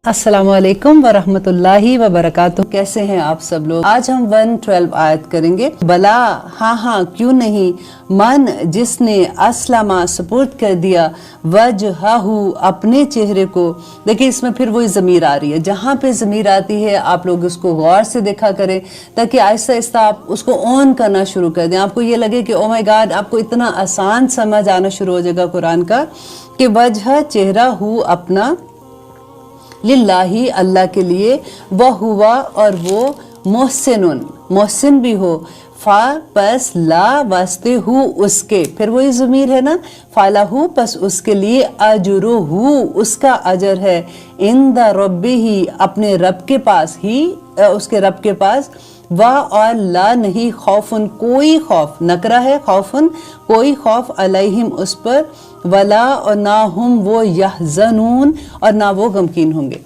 अस्सलाम वालेकुम वरहमतुल्लाहि वबरकातुहू। कैसे हैं आप सब लोग? आज हम 112 आयत करेंगे। बला, हाँ हाँ क्यों नहीं, मन जिसने अस्लमा सपुर्द कर दिया, वजहहू अपने चेहरे को। देखिए इसमें फिर वही ज़मीर आ रही है। जहाँ पे ज़मीर आती है आप लोग उसको गौर से देखा करें ताकि आहिस्ता आहिस्ता आप उसको ऑन करना शुरू कर दें। आपको ये लगे कि ओ माय गॉड, आपको इतना आसान समझ आना शुरू हो जाएगा कुरान का कि वजह चेहरा हु अपना, लिल्लाही अल्लाह के लिए, वह हुआ और वो मोहसिनुन मोहसिन भी हो, फा पस ला वास्ते हु उसके, फिर वही ज़मीर है ना, फालाहू पस उसके लिए, अजरुहु उसका अजर है, इंद रब्बिही अपने रब के पास ही, उसके रब के पास, वाह और ला नहीं, खौफुन कोई खौफ, नकरा है खौफुन कोई खौफ, अलैहिम उस पर, वला और ना हुम वो यहज़नून और ना वो गमकीन होंगे।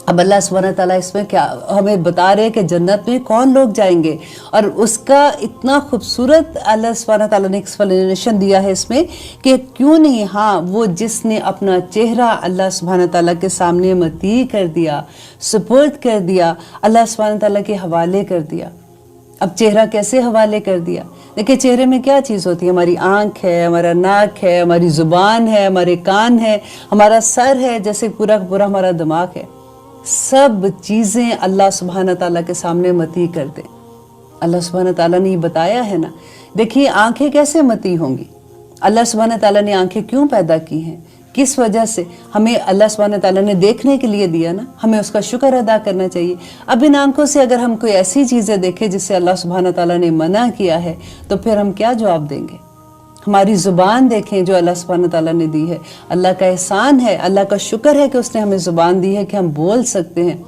अब अल्लाह सुब्हानहू व तआला इसमें क्या हमें बता रहे हैं कि जन्नत में कौन लोग जाएंगे, और उसका इतना खूबसूरत अल्लाह सुब्हानहू व तआला ने एक्सप्लेनेशन दिया है इसमें कि क्यों नहीं, हाँ वो जिसने अपना चेहरा अल्लाह सुब्हानहू व तआला के सामने मती कर दिया, सुपुर्द कर दिया, अल्लाह सुब्हानहू व तआला के हवाले कर दिया। अब चेहरा कैसे हवाले कर दिया? देखिए चेहरे में क्या चीज़ होती है, हमारी आँख है, हमारा नाक है, हमारी ज़ुबान है, हमारे कान है, हमारा सर है, जैसे पूरा पूरा हमारा दिमाग है। सब चीज़ें अल्लाह सुब्हानहू ताला के सामने मती कर दे। अल्लाह सुब्हानहू ताला ने ये बताया है ना। देखिए आंखें कैसे मती होंगी? अल्लाह सुब्हानहू ताला ने आंखें क्यों पैदा की हैं, किस वजह से? हमें अल्लाह सुब्हानहू ताला ने देखने के लिए दिया ना, हमें उसका शुक्र अदा करना चाहिए। अब इन आंखों से अगर हम कोई ऐसी चीज़ें देखें जिससे अल्लाह सुब्हानहू ताला ने मना किया है तो फिर हम क्या जवाब देंगे? हमारी ज़ुबान देखें जो अल्लाह सुब्हानहू ताला ने दी है, अल्लाह का एहसान है, अल्लाह का शुक्र है कि उसने हमें ज़ुबान दी है कि हम बोल सकते हैं।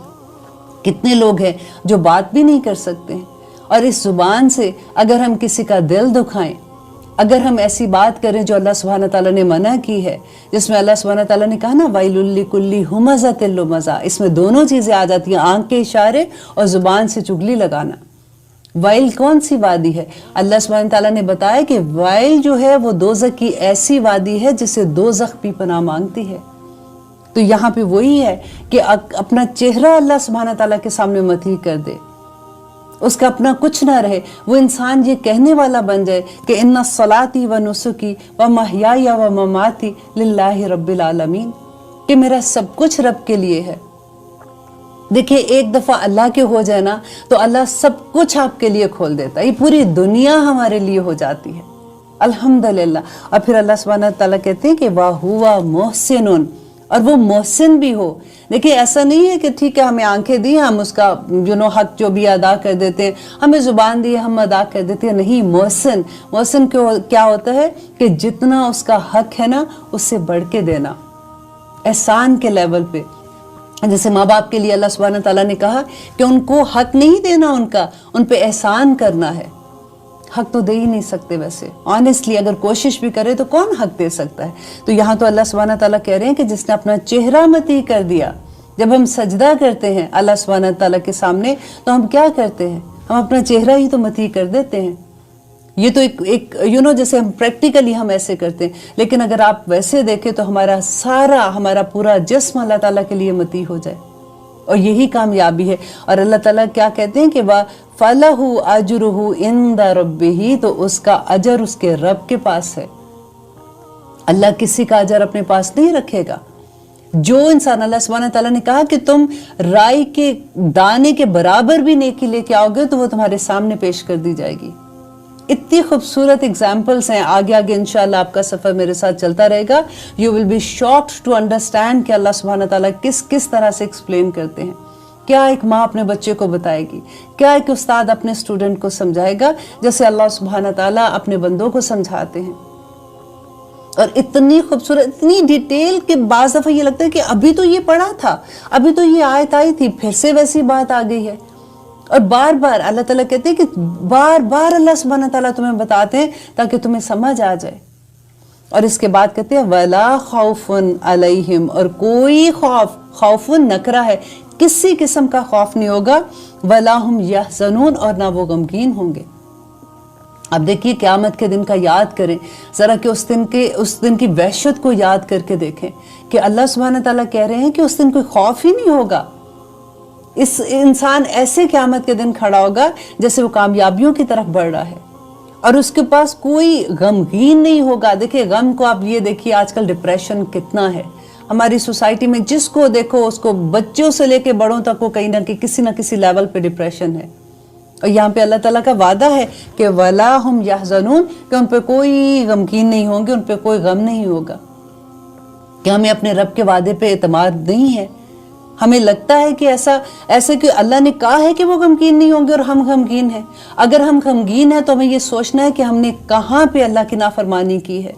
कितने लोग हैं जो बात भी नहीं कर सकते हैं, और इस ज़ुबान से अगर हम किसी का दिल दुखाएं, अगर हम ऐसी बात करें जो अल्लाह सुब्हानहू ताला ने मना की है, जिसमें अल्लाह सुब्हानहू ताला ने कहा ना वाइलुल लिकुल्ली हुमज़तिल लुमज़ा, इसमें दोनों चीज़ें आ जाती हैं, आँख के इशारे और ज़ुबान से चुगली लगाना। वाइल कौन सी वादी है? अल्लाह सुब्हानहू ताला ने बताया कि वाइल जो है वो दोज़ख की ऐसी वादी है जिसे दोज़ख भी पनाह मांगती है। तो यहाँ पे वही है कि अपना चेहरा अल्लाह सुब्हानहू ताला के सामने मती कर दे, उसका अपना कुछ ना रहे, वो इंसान ये कहने वाला बन जाए कि इन्ना सलाती व नुसुकी व महयाया व ममाती लिल्लाहि रब्बिल आलमीन, कि मेरा सब कुछ रब के लिए है। देखिए एक दफ़ा अल्लाह के हो जाए ना तो अल्लाह सब कुछ आपके लिए खोल देता है, ये पूरी दुनिया हमारे लिए हो जाती है, अल्हम्दुलिल्लाह। और फिर अल्लाह सुब्हानहू तआला कहते हैं कि वाह हुआ मोहसिनुन, और वो मोहसिन भी हो। देखिए ऐसा नहीं है कि ठीक है हमें आंखें दी हम उसका हक जो भी अदा कर देते हैं, हमें ज़ुबान दी हम अदा कर देते हैं, नहीं। मोहसिन मोहसिन क्या होता है कि जितना उसका हक है ना उससे बढ़ के देना, एहसान के लेवल पे। जैसे माँ बाप के लिए अल्लाह सुब्हानहू ताला ने कहा कि उनको हक नहीं देना, उनका उन पे एहसान करना है। हक तो दे ही नहीं सकते वैसे, ऑनेस्टली अगर कोशिश भी करे तो कौन हक दे सकता है? तो यहाँ तो अल्लाह सुब्हानहू ताला कह रहे हैं कि जिसने अपना चेहरा मती कर दिया। जब हम सजदा करते हैं अल्लाह सुब्हानहू ताला के सामने तो हम क्या करते हैं? हम अपना चेहरा ही तो मती कर देते हैं। ये तो एक जैसे हम प्रैक्टिकली हम ऐसे करते हैं, लेकिन अगर आप वैसे देखें तो हमारा पूरा जिस्म अल्लाह ताला के लिए मती हो जाए, और यही कामयाबी है। और अल्लाह ताला क्या कहते हैं कि वह फलहु अजरुहु इंद रब्बिही, तो उसका अजर उसके रब के पास है। अल्लाह किसी का अजर अपने पास नहीं रखेगा। जो इंसान, अल्लाह सुब्हानहू ताला ने कहा कि तुम राई के दाने के बराबर भी नेकी लेके आओगे तो वो तुम्हारे सामने पेश कर दी जाएगी। इतनी खूबसूरत एग्जाम्पल्स हैं, आगे आगे इंशाल्लाह आपका सफ़र मेरे साथ चलता रहेगा। You will be shocked to understand कि अल्लाह सुब्हानहू ताला किस तरह से एक्सप्लेन करते हैं। क्या एक माँ अपने बच्चे को बताएगी, क्या एक उस्ताद अपने स्टूडेंट को समझाएगा, जैसे अल्लाह सुब्हानहू ताला अपने बंदों को समझाते हैं। और इतनी खूबसूरत, इतनी डिटेल के बाज़ दफ़ा ये लगता है कि अभी तो ये पढ़ा था, अभी तो ये आयत आई थी, फिर से वैसी बात आ गई है। और बार बार अल्लाह ताला कहते हैं कि बार बार अल्लाह सुब्हानहू ताला तुम्हें बताते हैं ताकि तुम्हें समझ आ जाए। और इसके बाद कहते हैं वला खौफुन अलैहिम, और कोई खौफुन नकरा है, किसी किस्म का खौफ नहीं होगा, वला हुम यहज़नून, और ना वो गमगीन होंगे। اب دیکھیے قیامت کے دن کا یاد کریں ذرا کہ اس دن کی وحشت کو یاد کر کے دیکھیں کہ اللہ سبحانہ تعالیٰ کہہ رہے ہیں کہ اس دن کوئی خوف ہی نہیں ہوگا. اس انسان ایسے قیامت کے دن کھڑا ہوگا جیسے وہ کامیابیوں کی طرف بڑھ رہا ہے اور اس کے پاس کوئی غمگین نہیں ہوگا. دیکھیں غم کو آپ یہ دیکھیے آج کل ڈپریشن کتنا ہے ہماری سوسائٹی میں، جس کو دیکھو اس کو بچوں سے لے کے بڑوں تک کو کہیں نہ کہیں کسی نہ کسی لیول پہ ڈپریشن ہے. اور یہاں پہ اللہ تعالیٰ کا وعدہ ہے کہ وَلَا هُمْ يَحْزَنُونَ، کہ ان پہ کوئی غمگین نہیں ہوں گے، ان پہ کوئی غم نہیں ہوگا. کہ ہمیں اپنے رب کے وعدے پہ اعتماد نہیں ہے. ہمیں لگتا ہے کہ ایسے کہ اللہ نے کہا ہے کہ وہ غمگین نہیں ہوں گے اور ہم غمگین ہیں. اگر ہم غمگین ہیں تو ہمیں یہ سوچنا ہے کہ ہم نے کہاں پہ اللہ کی نافرمانی کی ہے.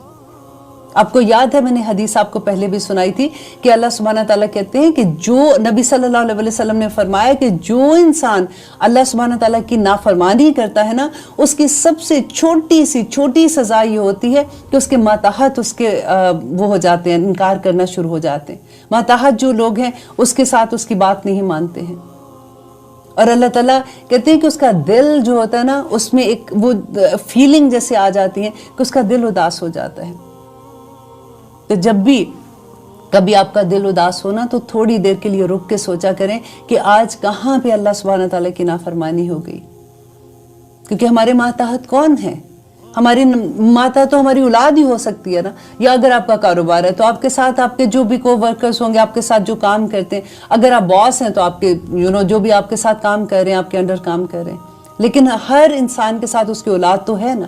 آپ کو یاد ہے میں نے حدیث آپ کو پہلے بھی سنائی تھی کہ اللہ سبحانہ تعالیٰ کہتے ہیں کہ جو نبی صلی اللہ علیہ وسلم نے فرمایا کہ جو انسان اللہ سبحانہ تعالیٰ کی نافرمانی کرتا ہے نا، اس کی سب سے چھوٹی سزا یہ ہوتی ہے کہ اس کے ماتحت وہ ہو جاتے ہیں، انکار کرنا شروع ہو جاتے ہیں. ماتحت جو لوگ ہیں اس کے ساتھ اس کی بات نہیں مانتے ہیں. اور اللہ تعالیٰ کہتے ہیں کہ اس کا دل جو ہوتا ہے نا، اس میں ایک وہ فیلنگ جیسے آ جاتی ہے کہ اس کا دل اداس ہو جاتا ہے. تو جب بھی کبھی آپ کا دل اداس ہونا تو تھوڑی دیر کے لیے رک کے سوچا کریں کہ آج کہاں پہ اللہ سبحانہ تعالیٰ کی نافرمانی ہو گئی. کیونکہ ہمارے ماتحت کون ہے؟ ہماری ماتحت تو ہماری اولاد ہی ہو سکتی ہے نا. یا اگر آپ کا کاروبار ہے تو آپ کے ساتھ آپ کے جو بھی کو ورکرز ہوں گے، آپ کے ساتھ جو کام کرتے ہیں، اگر آپ باس ہیں تو آپ کے جو بھی آپ کے ساتھ کام کر رہے ہیں، آپ کے انڈر کام کر رہے ہیں. لیکن ہر انسان کے ساتھ اس کی اولاد تو ہے نا.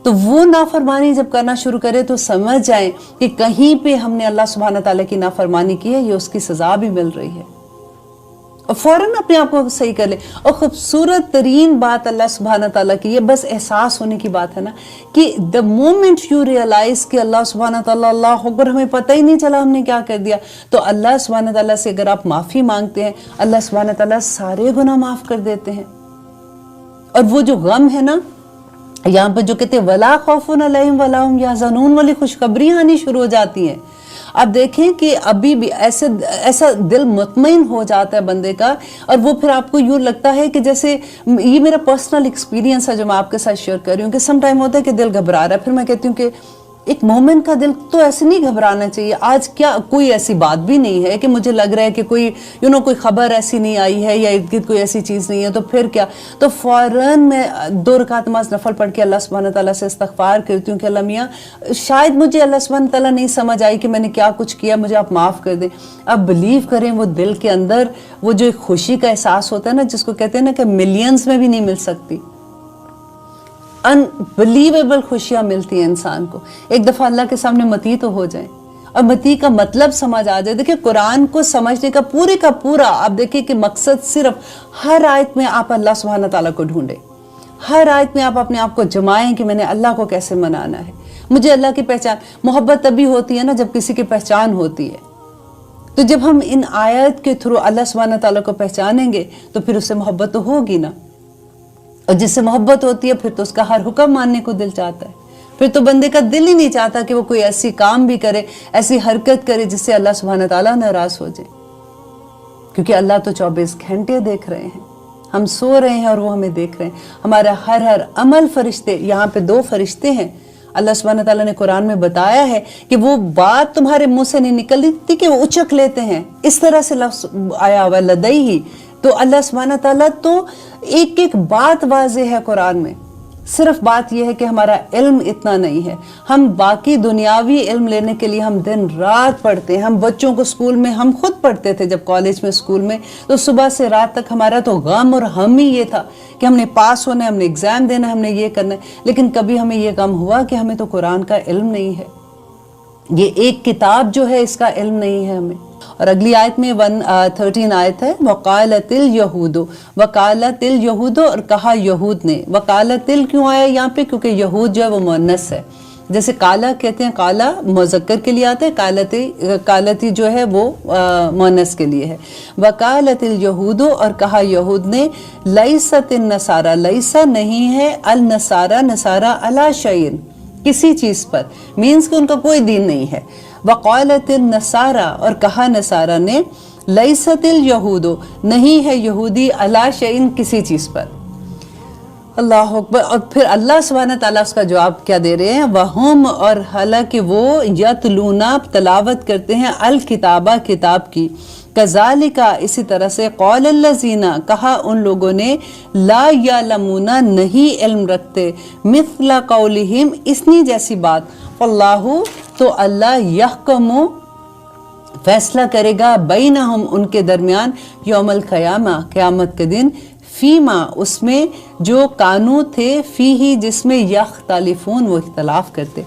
تو وہ نافرمانی جب کرنا شروع کرے تو سمجھ جائیں کہ کہیں پہ ہم نے اللہ سبحانہ تعالیٰ کی نافرمانی کی ہے، یہ اس کی سزا بھی مل رہی ہے. اور فوراً اپنے آپ کو صحیح کر لیں. اور خوبصورت ترین بات اللہ سبحانہ تعالیٰ کی، یہ بس احساس ہونے کی بات ہے نا، کہ the moment you realize کہ اللہ سبحانہ تعالیٰ اللہ اکبر، ہمیں پتہ ہی نہیں چلا ہم نے کیا کر دیا، تو اللہ سبحانہ تعالیٰ سے اگر آپ معافی مانگتے ہیں، اللہ سبحانہ تعالیٰ سارے گناہ معاف کر دیتے ہیں. اور وہ جو غم ہے نا، یہاں پہ جو کہتے ہیں وَلَا خَوْفٌ عَلَيْهِمْ وَلَا هُمْ يَحْزَنُونَ والی خوشخبریاں آنی شروع ہو جاتی ہیں. آپ دیکھیں کہ ابھی بھی ایسا دل مطمئن ہو جاتا ہے بندے کا، اور وہ پھر آپ کو یوں لگتا ہے کہ جیسے یہ میرا پرسنل ایکسپیرینس ہے جو میں آپ کے ساتھ شیئر کر رہی ہوں، کہ سم ٹائم ہوتا ہے کہ دل گھبرا رہا ہے، پھر میں کہتی ہوں کہ ایک مومن کا دل تو ایسے نہیں گھبرانا چاہیے. آج کیا کوئی ایسی بات بھی نہیں ہے کہ مجھے لگ رہا ہے کہ کوئی کوئی خبر ایسی نہیں آئی ہے یا ارد گرد کوئی ایسی چیز نہیں ہے، تو پھر کیا؟ تو فوراً میں 2 رکعت نماز نفل پڑھ کے اللہ سبحانہ تعالیٰ سے استغفار کرتی ہوں کہ اللہ میاں شاید مجھے اللہ سبحانہ تعالیٰ نہیں سمجھ آئی کہ میں نے کیا کچھ کیا، مجھے آپ معاف کر دیں. اب بلیو کریں وہ دل کے اندر وہ جو ایک خوشی کا احساس ہوتا ہے نا، جس کو کہتے ہیں نا کہ ملینز میں بھی نہیں مل سکتی، انبلیویبل خوشیاں ملتی ہیں انسان کو. ایک دفعہ اللہ کے سامنے متی تو ہو جائیں اور متی کا مطلب سمجھ آ جائے. دیکھیں قرآن کو سمجھنے کا پورا آپ دیکھیں کہ مقصد صرف ہر آیت میں آپ اللہ سبحانہ تعالیٰ کو ڈھونڈیں، ہر آیت میں آپ اپنے آپ کو جمائیں کہ میں نے اللہ کو کیسے منانا ہے. مجھے اللہ کی پہچان، محبت تبھی ہوتی ہے نا جب کسی کی پہچان ہوتی ہے. تو جب ہم ان آیت کے تھرو اللہ سبحانہ تعالیٰ کو پہچانیں گے تو پھر اس سے محبت تو ہوگی نا. اور جس سے محبت ہوتی ہے پھر تو اس کا ہر حکم ماننے کو دل چاہتا ہے. پھر تو بندے کا دل ہی نہیں چاہتا کہ وہ کوئی ایسی کام بھی کرے، ایسی حرکت کرے جس سے اللہ سبحانہ تعالیٰ ناراض ہو جائے. کیونکہ اللہ تو 24 گھنٹے دیکھ رہے ہیں. ہم سو رہے ہیں اور وہ ہمیں دیکھ رہے ہیں. ہمارا ہر عمل فرشتے، یہاں پہ 2 فرشتے ہیں. اللہ سبحانہ تعالیٰ نے قرآن میں بتایا ہے کہ وہ بات تمہارے منہ سے نہیں نکلتی کہ وہ اچک لیتے ہیں. اس طرح سے لفظ آیا ہوا لدیہ. تو اللہ سبحانہ تعالیٰ تو ایک بات واضح ہے قرآن میں. صرف بات یہ ہے کہ ہمارا علم اتنا نہیں ہے. ہم باقی دنیاوی علم لینے کے لیے ہم دن رات پڑھتے ہیں. ہم بچوں کو اسکول میں، ہم خود پڑھتے تھے جب کالج میں، اسکول میں، تو صبح سے رات تک ہمارا تو غم اور ہم ہی یہ تھا کہ ہم نے پاس ہونا ہے، ہم نے ایگزام دینا ہے، ہم نے یہ کرنا ہے. لیکن کبھی ہمیں یہ غم ہوا کہ ہمیں تو قرآن کا علم نہیں ہے، یہ ایک کتاب جو ہے اس کا علم نہیں ہے ہمیں. اور اگلی آیت میں 113 آیت ہے، وَقَالَتِ الْيَهُودُ، وَقَالَتِ الْيَهُودُ، اور کہا یہود نے. وَقَالَتِ کیوں آیا یہاں پہ؟ کیونکہ یہود جو ہے وہ مؤنث ہے. جیسے کالا کہتے ہیں، کالا مذکر کے لیے آتا ہے، کالتی جو ہے وہ مؤنث کے لیے ہے. وَقَالَتِ الْيَهُودُ، اور کہا یہود نے، لَيْسَتِ النَّصَارَى، لیسا نہیں ہے النصارى، نصارى عَلَى شَيْءٍ، کسی چیز پر، مینز کہ ان کا کوئی دین نہیں ہے. وَقَالَتِ النَّصَارَى، اور کہا نصارہ نے، لَيْسَتِ الْيَهُودُ، نہیں ہے یہودی، عَلَى شَيْءٍ، کسی چیز پر. اللہ اکبر. اور پھر اللہ سبحانہ تعالیٰ اس کا جواب کیا دے رہے ہیں؟ وَهُمْ، اور حالانکہ وہ یتلونا تلاوت کرتے ہیں الکتابہ کتاب کی، کذالک اسی طرح سے، قول الذین کہا ان لوگوں نے، لا یعلمون نہیں علم رکھتے، مثل قولہم اتنی جیسی بات، واللہ تو اللہ یحکم فیصلہ کرے گا، بینہم ان کے درمیان، یوم القیامہ قیامت کے دن، فیما اس میں جو کانو تھے، فی ہی جس میں یختلفون وہ اختلاف کرتے.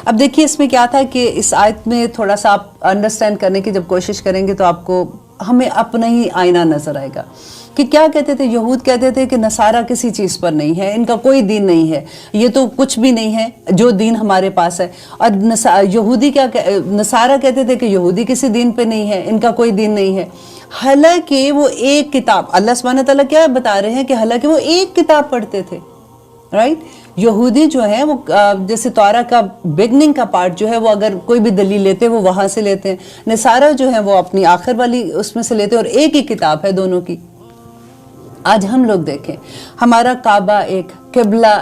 اب دیکھیے اس میں کیا تھا کہ اس آیت میں تھوڑا سا آپ انڈرسٹینڈ کرنے کی جب کوشش کریں گے تو آپ کو ہمیں اپنا ہی آئینہ نظر آئے گا کہ کیا کہتے تھے. یہود کہتے تھے کہ نصارہ کسی چیز پر نہیں ہے، ان کا کوئی دین نہیں ہے، یہ تو کچھ بھی نہیں ہے جو دین ہمارے پاس ہے. اور یہودی نصارہ کہتے تھے کہ یہودی کسی دین پہ نہیں ہے، ان کا کوئی دین نہیں ہے. حالانکہ وہ ایک کتاب، اللہ سبحانہ تعالیٰ کیا بتا رہے ہیں کہ حالانکہ وہ ایک کتاب پڑھتے تھے، رائٹ. یہودی جو ہے وہ جیسے تورا کا بگننگ کا پارٹ جو ہے وہ اگر کوئی بھی دلیل لیتے وہ وہاں سے لیتے ہیں، نصارہ جو ہے وہ اپنی آخر والی اس میں سے لیتے ہیں، اور ایک ہی کتاب ہے دونوں کی. آج ہم لوگ دیکھیں، ہمارا کعبہ ایک، قبلہ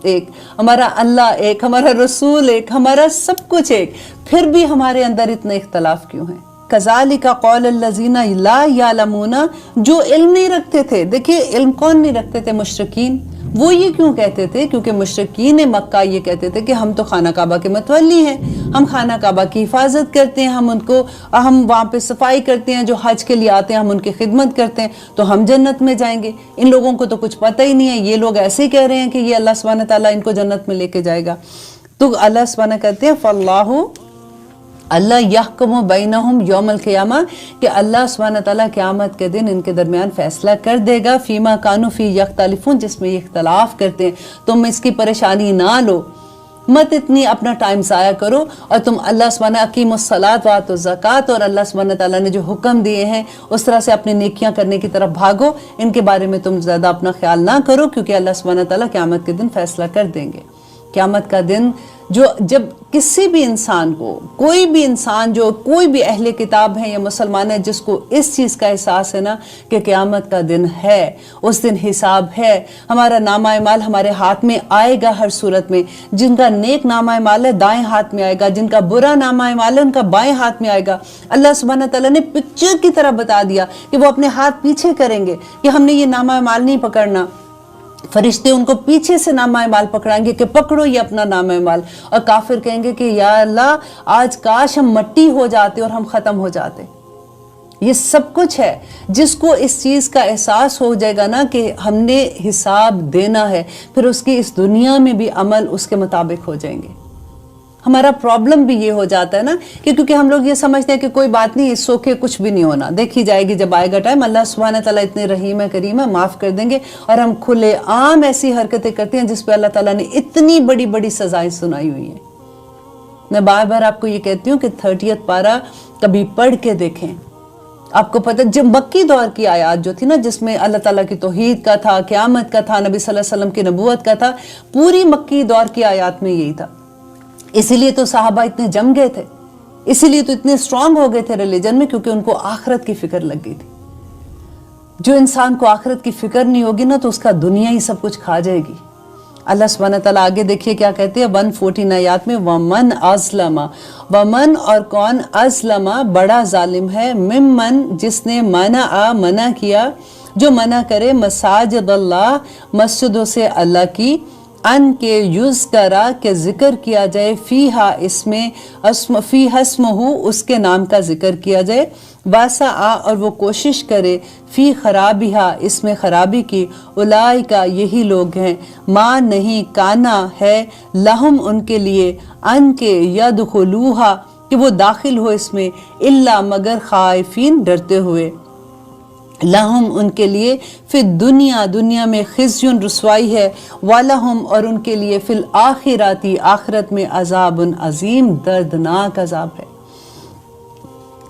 ایک، ہمارا اللہ ایک، ہمارا رسول ایک، ہمارا سب کچھ ایک، پھر بھی ہمارے اندر اتنے اختلاف کیوں ہیں؟ کذالک قول الذین لا یعلمون، جو علم نہیں رکھتے تھے. دیکھیں علم کون نہیں رکھتے تھے؟ مشرکین. وہ یہ کیوں کہتے تھے؟ کیونکہ مشرکین مکہ یہ کہتے تھے کہ ہم تو خانہ کعبہ کے متولی ہیں، ہم خانہ کعبہ کی حفاظت کرتے ہیں، ہم وہاں پہ صفائی کرتے ہیں، جو حج کے لیے آتے ہیں ہم ان کی خدمت کرتے ہیں، تو ہم جنت میں جائیں گے. ان لوگوں کو تو کچھ پتہ ہی نہیں ہے، یہ لوگ ایسے ہی کہہ رہے ہیں کہ یہ اللہ سبحانہ تعالیٰ ان کو جنت میں لے کے جائے گا. تو اللہ سبحانہ کہتے ہیں فاللہ، اللہ یحکم بینہم یوم القیامہ، کہ اللہ سبحانہ تعالیٰ قیامت کے دن ان کے درمیان فیصلہ کر دے گا، فیما کانوا فی یختلفون، جس میں یہ اختلاف کرتے ہیں. تم اس کی پریشانی نہ لو، مت اتنی اپنا ٹائم ضائع کرو، اور تم اللہ سبحانہ اقیموا الصلاۃ وآتوا الزکوٰۃ، اور اللہ سبحانہ تعالیٰ نے جو حکم دیے ہیں اس طرح سے اپنی نیکیاں کرنے کی طرف بھاگو. ان کے بارے میں تم زیادہ اپنا خیال نہ کرو، کیونکہ اللہ سبحانہ تعالیٰ قیامت کے دن فیصلہ کر دیں گے. قیامت کا دن جب کسی بھی انسان کو، کوئی بھی انسان جو کوئی بھی اہل کتاب ہے یا مسلمان ہے، جس کو اس چیز کا احساس ہے نا کہ قیامت کا دن ہے، اس دن حساب ہے، ہمارا نامہ اعمال ہمارے ہاتھ میں آئے گا ہر صورت میں. جن کا نیک نامہ اعمال ہے دائیں ہاتھ میں آئے گا، جن کا برا نامہ اعمال ہے ان کا بائیں ہاتھ میں آئے گا. اللہ سبحانہ تعالیٰ نے پکچر کی طرح بتا دیا کہ وہ اپنے ہاتھ پیچھے کریں گے کہ ہم نے یہ نامہ اعمال نہیں پکڑنا. فرشتے ان کو پیچھے سے نامہ اعمال پکڑائیں گے کہ پکڑو یہ اپنا نامہ اعمال، اور کافر کہیں گے کہ یا اللہ آج کاش ہم مٹی ہو جاتے اور ہم ختم ہو جاتے. یہ سب کچھ ہے. جس کو اس چیز کا احساس ہو جائے گا نا کہ ہم نے حساب دینا ہے، پھر اس کی اس دنیا میں بھی عمل اس کے مطابق ہو جائیں گے. ہمارا پرابلم بھی یہ ہو جاتا ہے نا کہ کیونکہ ہم لوگ یہ سمجھتے ہیں کہ کوئی بات نہیں، اس سوکھے کچھ بھی نہیں ہونا، دیکھی جائے گی جب آئے گا ٹائم. اللہ سبحانہ تعالیٰ اتنے رحیم ہے، کریم ہے، معاف کر دیں گے. اور ہم کھلے عام ایسی حرکتیں کرتے ہیں جس پہ اللہ تعالیٰ نے اتنی بڑی بڑی سزائیں سنائی ہوئی ہیں. میں بار بار آپ کو یہ کہتی ہوں کہ 30th پارہ کبھی پڑھ کے دیکھیں. آپ کو پتہ جب مکی دور کی آیات جو تھی نا، جس میں اللہ تعالیٰ کی توحید کا تھا، قیامت کا تھا، نبی صلی اللہ علیہ وسلم کی نبوت کا تھا، پوری مکی دور کی آیات میں یہی تھا. اسی لیے تو صحابہ اتنے جم گئے تھے، اسی لیے تو اتنے اسٹرانگ ہو گئے تھے ریلیجن میں، کیونکہ ان کو آخرت کی فکر لگ گئی تھی. جو انسان کو آخرت کی فکر نہیں ہوگی نا تو اس کا دنیا ہی سب کچھ کھا جائے گی. اللہ سبحانہ تعالیٰ آگے دیکھیے کیا کہتے ہیں 114 آیات میں، وَمَنْ أَظْلَمَ، وَمَنْ اور کون، أَظْلَمَ بڑا ظالم ہے، ممن جس نے منع کیا، جو منع کرے مساجد اللہ مسجدوں سے اللہ کی، ان کے یذکرا کہ ذکر کیا جائے، فیہا اس میں، فیہا اسمہ اس کے نام کا ذکر کیا جائے، واسعا اور وہ کوشش کرے، فی خرابیہا اس میں خرابی کی، اولئکا یہی لوگ ہیں، ما نہیں کانا ہے، لہم ان کے لیے، ان کے یدخلوہا کہ وہ داخل ہو اس میں، الا مگر خائفین ڈرتے ہوئے، لہم ان کے لیے، فی دنیا میں خزی رسوائی ہے، ولہم اور ان کے لیے، فی الآخراتی آخرت میں، عذاب عظیم دردناک عذاب ہے.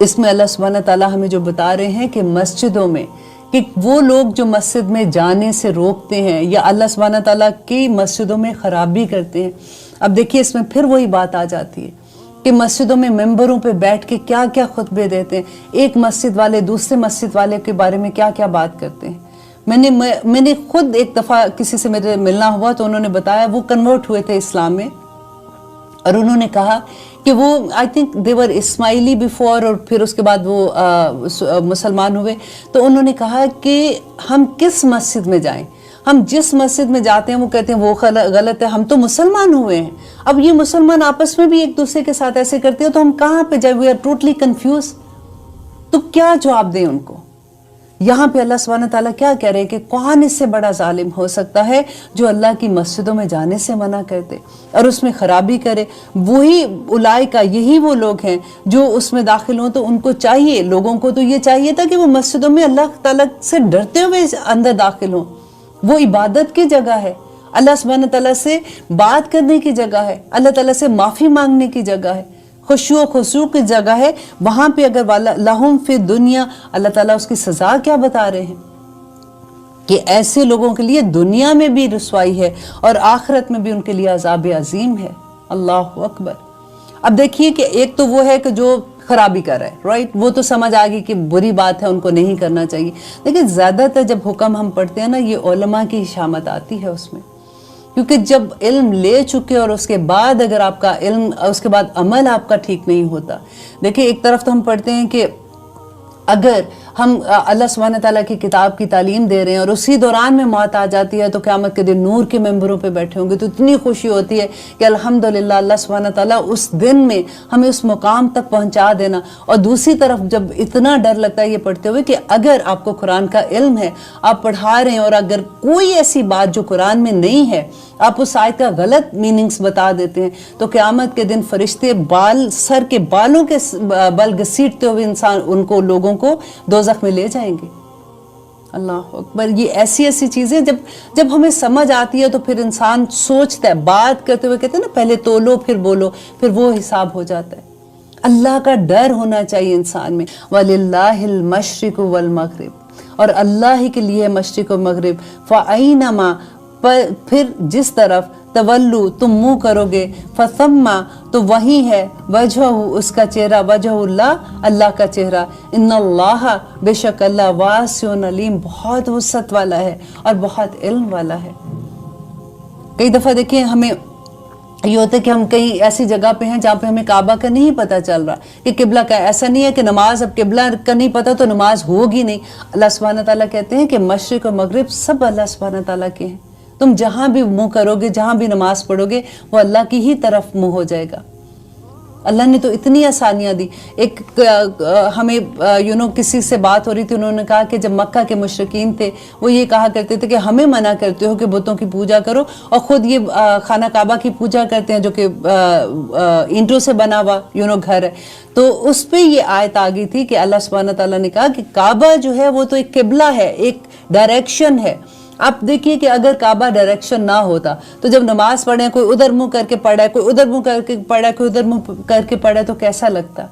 اس میں اللہ سبحانہ تعالیٰ ہمیں جو بتا رہے ہیں کہ مسجدوں میں، کہ وہ لوگ جو مسجد میں جانے سے روکتے ہیں یا اللہ سبحانہ تعالیٰ کی مسجدوں میں خرابی کرتے ہیں. اب دیکھیے اس میں پھر وہی بات آ جاتی ہے کہ مسجدوں میں ممبروں پہ بیٹھ کے کیا کیا خطبے دیتے ہیں، ایک مسجد والے دوسرے مسجد والے کے بارے میں کیا کیا بات کرتے ہیں. میں نے خود ایک دفعہ کسی سے میرے ملنا ہوا تو انہوں نے بتایا وہ کنورٹ ہوئے تھے اسلام میں، اور انہوں نے کہا کہ وہ I think they were Ismaili before, اور پھر اس کے بعد وہ مسلمان ہوئے. تو انہوں نے کہا کہ ہم کس مسجد میں جائیں، ہم جس مسجد میں جاتے ہیں وہ کہتے ہیں وہ غلط ہے، ہم تو مسلمان ہوئے ہیں. اب یہ مسلمان آپس میں بھی ایک دوسرے کے ساتھ ایسے کرتے ہیں تو ہم کہاں پہ جائیں؟ We are totally confused. تو کیا جواب دیں ان کو؟ یہاں پہ اللہ سبحانہ تعالیٰ کیا کہہ رہے ہیں کہ کون اس سے بڑا ظالم ہو سکتا ہے جو اللہ کی مسجدوں میں جانے سے منع کر دے اور اس میں خرابی کرے. وہی اولئک، یہی وہ لوگ ہیں جو اس میں داخل ہوں. تو ان کو چاہیے، لوگوں کو تو یہ چاہیے تھا کہ وہ مسجدوں میں اللہ تعالیٰ سے ڈرتے ہوئے اندر داخل ہوں. وہ عبادت کی جگہ ہے، اللہ سبحانہ تعالیٰ سے بات کرنے کی جگہ ہے، اللہ تعالیٰ سے معافی مانگنے کی جگہ ہے، خشوع و خضوع کی جگہ ہے. وہاں پہ اگر لہم فی دنیا، اللہ تعالیٰ اس کی سزا کیا بتا رہے ہیں کہ ایسے لوگوں کے لیے دنیا میں بھی رسوائی ہے اور آخرت میں بھی ان کے لیے عذاب عظیم ہے. اللہ اکبر. اب دیکھیے کہ ایک تو وہ ہے کہ جو خرابی کر رہا ہے، رائٹ، وہ تو سمجھ آ گئی کہ بری بات ہے، ان کو نہیں کرنا چاہیے. لیکن زیادہ تر جب حکم ہم پڑھتے ہیں نا، یہ علماء کی شامت آتی ہے اس میں، کیونکہ جب علم لے چکے اور اس کے بعد اگر آپ کا علم، اس کے بعد عمل آپ کا ٹھیک نہیں ہوتا. دیکھیں ایک طرف تو ہم پڑھتے ہیں کہ اگر ہم اللہ سبحانہ تعالیٰ کی کتاب کی تعلیم دے رہے ہیں اور اسی دوران میں موت آ جاتی ہے تو قیامت کے دن نور کے ممبروں پہ بیٹھے ہوں گے تو اتنی خوشی ہوتی ہے کہ الحمدللہ اللہ سبحانہ تعالیٰ اس دن میں ہمیں اس مقام تک پہنچا دینا. اور دوسری طرف جب اتنا ڈر لگتا ہے یہ پڑھتے ہوئے کہ اگر آپ کو قرآن کا علم ہے، آپ پڑھا رہے ہیں، اور اگر کوئی ایسی بات جو قرآن میں نہیں ہے آپ اس آیت کا غلط میننگز بتا دیتے ہیں تو قیامت کے دن فرشتے سر کے بالوں کے بل گھسیٹتے ہوئے ان کو لوگوں کو دوزخ میں لے جائیں گے. اللہ اکبر. یہ ایسی چیزیں جب ہمیں سمجھ آتی ہے تو پھر انسان سوچتا ہے، بات کرتے ہوئے کہتے ہیں نا پہلے تولو پھر بولو، پھر وہ حساب ہو جاتا ہے. اللہ کا ڈر ہونا چاہیے انسان میں. وَلِلَّهِ الْمَشْرِقُ وَالْمَغْرِبُ، اور اللہ ہی کے لیے مشرق و مغرب. فَأَيْنَمَا، پھر جس طرف تولو تم منہ کرو گے، فثما تو وہی ہے، وجہ اس کا چہرہ، وجہ اللہ کا چہرہ. ان اللہ، بے شک اللہ، واسع علیم، بہت وسعت والا ہے اور بہت علم والا ہے. کئی دفعہ دیکھیں ہمیں یہ ہوتا ہے کہ ہم کہیں ایسی جگہ پہ ہیں جہاں پہ ہمیں کعبہ کا نہیں پتہ چل رہا کہ قبلہ کا. ایسا نہیں ہے کہ نماز، اب قبلہ کا نہیں پتہ تو نماز ہوگی نہیں. اللہ سبحانہ تعالیٰ کہتے ہیں کہ مشرق و مغرب سب اللہ سبحانہ تعالیٰ کے ہیں. تم جہاں بھی منہ کرو گے، جہاں بھی نماز پڑھو گے، وہ اللہ کی ہی طرف منہ ہو جائے گا. اللہ نے تو اتنی آسانیاں دی. ایک ہمیں کسی سے بات ہو رہی تھی، انہوں نے کہا کہ جب مکہ کے مشرکین تھے وہ یہ کہا کرتے تھے کہ ہمیں منع کرتے ہو کہ بتوں کی پوجا کرو، اور خود یہ خانہ کعبہ کی پوجا کرتے ہیں جو کہ اینٹوں سے بنا ہوا گھر ہے. تو اس پہ یہ آیت آ گئی تھی کہ اللہ سبحانہ تعالیٰ نے کہا کہ کعبہ جو ہے وہ تو ایک قبلہ ہے، ایک ڈائریکشن ہے. آپ دیکھیے کہ اگر کعبہ ڈائریکشن نہ ہوتا تو جب نماز پڑھیں کوئی ادھر منہ کر کے پڑھا ہے، کوئی ادھر منہ کر کے پڑھا ہے، کوئی ادھر منہ کر کے پڑھا ہے تو کیسا لگتا؟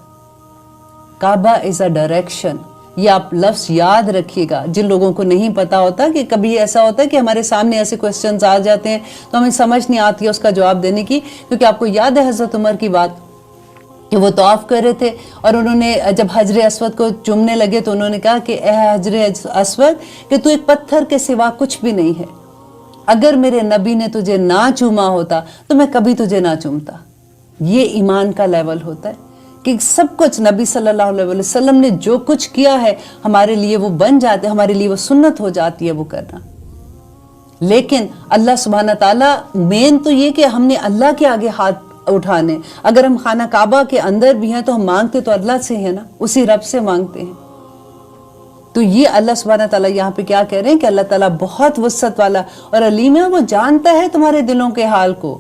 کعبہ از اے ڈائریکشن. یہ آپ لفظ یاد رکھیے گا. جن لوگوں کو نہیں پتا ہوتا کہ کبھی ایسا ہوتا ہے کہ ہمارے سامنے ایسے کوسچنز آ جاتے ہیں تو ہمیں سمجھ نہیں آتی ہے اس کا جواب دینے کی. کیونکہ آپ کو یاد ہے حضرت عمر کی بات کہ وہ طواف کر رہے تھے اور انہوں نے جب حجر اسود کو چومنے لگے تو انہوں نے کہا کہ اے حجر اسود کہ تو ایک پتھر کے سوا کچھ بھی نہیں ہے. اگر میرے نبی نے تجھے نہ چوما ہوتا تو میں کبھی تجھے نہ چومتا. یہ ایمان کا لیول ہوتا ہے کہ سب کچھ نبی صلی اللہ علیہ وسلم نے جو کچھ کیا ہے ہمارے لیے وہ بن جاتے، ہمارے لیے وہ سنت ہو جاتی ہے وہ کرنا. لیکن اللہ سبحانہ تعالیٰ، مین تو یہ کہ ہم نے اللہ کے آگے ہاتھ اٹھانے. اگر ہم خانہ کعبہ کے اندر بھی ہیں تو ہم مانگتے تو اللہ سے ہیں نا، اسی رب سے مانگتے ہیں. تو یہ اللہ سبحانہ تعالیٰ یہاں پہ کیا کہہ رہے ہیں کہ اللہ تعالیٰ بہت وسعت والا اور علیم ہے. وہ جانتا ہے تمہارے دلوں کے حال کو.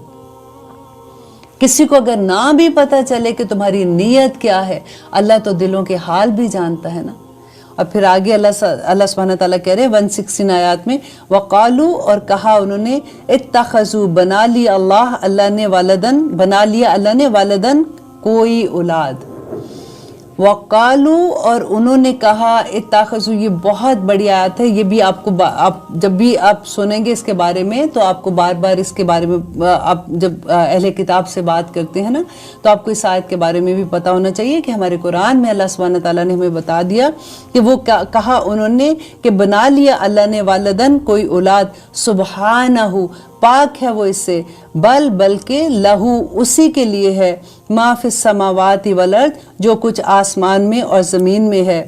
کسی کو اگر نہ بھی پتہ چلے کہ تمہاری نیت کیا ہے، اللہ تو دلوں کے حال بھی جانتا ہے نا. اور پھر آگے اللہ سبحانہ تعالیٰ کہہ رہے ہیں 116 آیات میں، وَقَالُوا، اور کہا انہوں نے، اتخذوا، بنا لیا اللہ نے والدن، بنا لیا اللہ نے والدن کوئی اولاد. वक़ालू, और उन्होंने कहा, इत्ताख़ज़ू, ये बहुत बड़ी आयत है, ये भी आपको आप जब भी आप सुनेंगे इसके बारे में तो आपको बार बार इसके बारे में, आप जब अहले किताब से बात करते हैं ना, तो आपको इस आयत के बारे में भी पता होना चाहिए कि हमारे कुरान में अल्लाह सुब्हानहू व तआला ने हमें बता दिया कि वो कहा उन्होंने कि बना लिया अल्लाह ने वालदन, कोई औलाद, सुबहानहू, पाक है वो इससे, बल्कि लहू, उसी के लिए है, मा फिस समावाति वल अर्द, जो कुछ आसमान में और ज़मीन में है,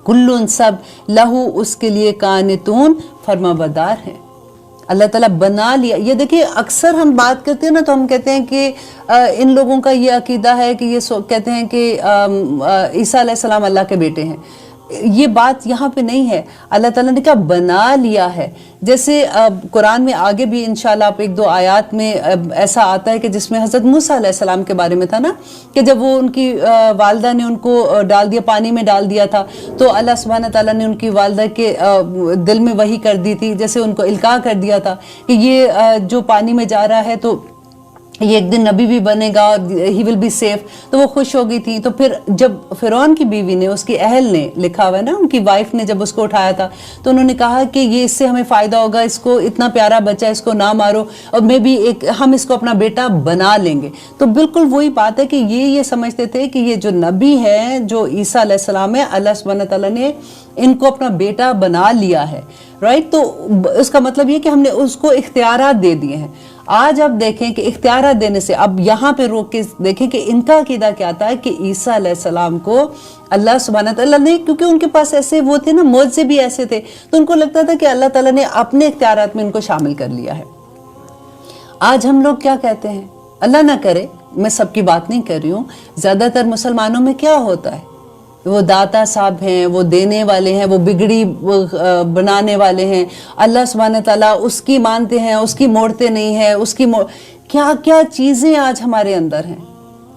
कुल्लुन, सब, लहू, उसके लिए, कानितून, फरमाबरदार है। अल्लाह ताला बना लिया। ये देखिए, अक्सर हम बात करते हैं ना तो हम कहते हैं कि इन लोगों का ये अकीदा है कि ये कहते हैं कि ईसा अलैहिस्सलाम अल्लाह के बेटे हैं। ये बात यहाँ पे नहीं है। अल्लाह ताला ने कहा बना लिया है। जैसे कुरान में आगे भी इंशाल्लाह आप एक दो आयत में ऐसा आता है कि जिसमें हज़रत मूसा अलैहिस्सलाम के बारे में था ना, कि जब वो उनकी वालदा ने उनको डाल दिया, पानी में डाल दिया था, तो अल्लाह सुब्हानहू व तआला ने उनकी वालदा के दिल में वही कर दी थी, जैसे उनको इल्का कर दिया था कि ये जो पानी में जा रहा है तो ये एक दिन नबी भी बनेगा और ही विल बी सेफ। तो वो खुश हो गई थी। तो फिर जब फ़िरौन की बीवी ने, उसकी अहल ने, लिखा हुआ है ना, उनकी वाइफ ने जब उसको उठाया था तो उन्होंने कहा कि ये इससे हमें फ़ायदा होगा, इसको, इतना प्यारा बच्चा, इसको ना मारो और मे भी हम इसको अपना बेटा बना लेंगे। तो बिल्कुल वही बात है कि ये समझते थे कि ये जो नबी है, जो ईसा अलैहिस्सलाम है, अल्लाह सुब्हानहू व तआला ने इनको अपना बेटा बना लिया है, राइट। तो उसका मतलब ये कि हमने उसको इख्तियारात दे दिए हैं। आज आप देखें कि इख्तियारात देने से, अब यहाँ पे रोक के देखें कि इनका अकीदा क्या था कि ईसा अलैहिस्सलाम को अल्लाह सुब्हानहू व तआला ने, क्योंकि उनके पास ऐसे वो थे ना, मौजज़े भी ऐसे थे, तो उनको लगता था कि अल्लाह ताला ने अपने इख्तियारात में इनको शामिल कर लिया है। आज हम लोग क्या कहते हैं, अल्लाह ना करे, मैं सबकी बात नहीं कर रही हूँ, ज़्यादातर मुसलमानों में क्या होता है, वो दाता साहब हैं, वो देने वाले हैं, वो बिगड़ी बनाने वाले हैं, अल्लाह सुब्हानहू व तआला उसकी मानते हैं, उसकी मोड़ते नहीं हैं, क्या क्या चीज़ें आज हमारे अंदर हैं,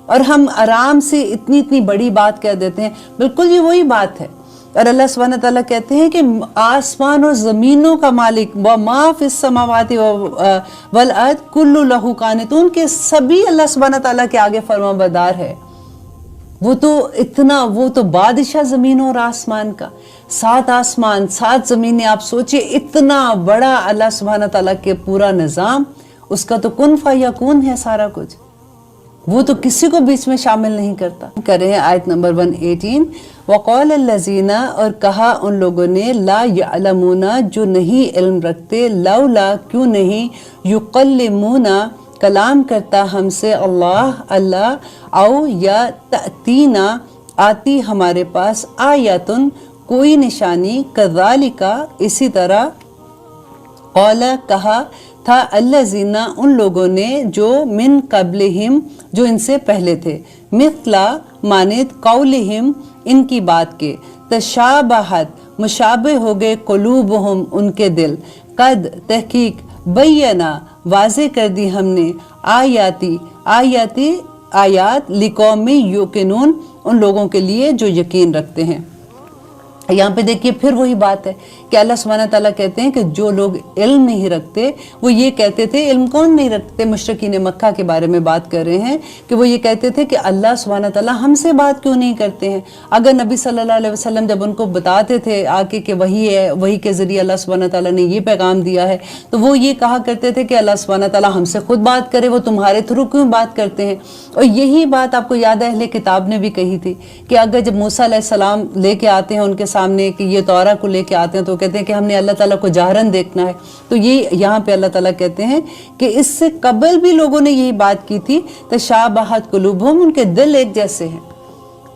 और हम आराम से इतनी इतनी बड़ी बात कह देते हैं। बिल्कुल ये वही बात है। और अल्लाह सुब्हानहू व तआला कहते हैं कि आसमान और ज़मीनों का मालिक, व मा फिस समावाति वल अर्द कुल्लु लहू कानितून, के सभी अल्लाह सुब्हानहू व तआला के आगे फरमाबरदार है। वो तो बादशाह ज़मीन और आसमान का, 7 आसमान 7 ज़मीनें, आप सोचिए इतना बड़ा अल्लाह सुब्हानहू व तआला के पूरा निज़ाम, उसका तो कुन फयकून है सारा कुछ, वो तो किसी को बीच में शामिल नहीं करता। करें आयत नंबर 118, वक़ाल अल्लज़ीना, और कहा उन लोगों ने, ला यअलमूना, जो नहीं इल्म रखते, लौला, क्यों नहीं, युकल्लिमूना, कलाम करता हमसे अल्लाह, औ या तअतीना, आती हमारे पास, आयतुन, कोई निशानी, कज़ालिका, इसी तरह, क़ौला, कहा था, अल्लज़ीना, उन लोगों ने, जो मिन क़ब्लिहिम, जो इनसे पहले थे, मिथला, मानित, क़ौलिहिम, इनकी बात के, तशाबहत, मुशाबे हो गए, क़ुलूबुहुम, उनके दिल, कद, तहकीक, बय्यना, वाज़े कर दी हमने, आयात लिकौमी युकिनून, उन लोगों के लिए जो यकीन रखते हैं। यहाँ पे देखिए फिर वही बात है कि अल्लाह सुब्हानहू व तआला कहते हैं कि जो लोग इल्म नहीं रखते, वो ये कहते थे, इल्म कौन नहीं रखते, मुशरिकीन मक्का के बारे में बात कर रहे हैं, कि वो ये कहते थे कि अल्लाह सुब्हानहू व तआला हमसे बात क्यों नहीं करते हैं। अगर नबी सल्लल्लाहु अलैहि वसल्लम जब उनको बताते थे आके कि वही है, वही के ज़रिए अल्लाह सुब्हानहू व तआला ने ये पैगाम दिया है, तो वो ये कहा करते थे कि अल्लाह सुब्हानहू व तआला हमसे खुद बात करे, वो तुम्हारे थ्रू क्यों बात करते हैं। और यही बात आपको याद है अहले किताब ने भी कही थी कि अगर जब मूसा अलैहिस्सलाम लेके आते हैं उनके सामने, कि ये तौरा को लेके आते हैं, तो कहते हैं कि हमने अल्लाह ताला को जाहरन देखना है। तो ये यहाँ पे अल्लाह ताला कहते हैं कि इससे कबल भी लोगों ने यही बात की थी, तशाबहत कुलूबुहुम, उनके दिल एक जैसे हैं।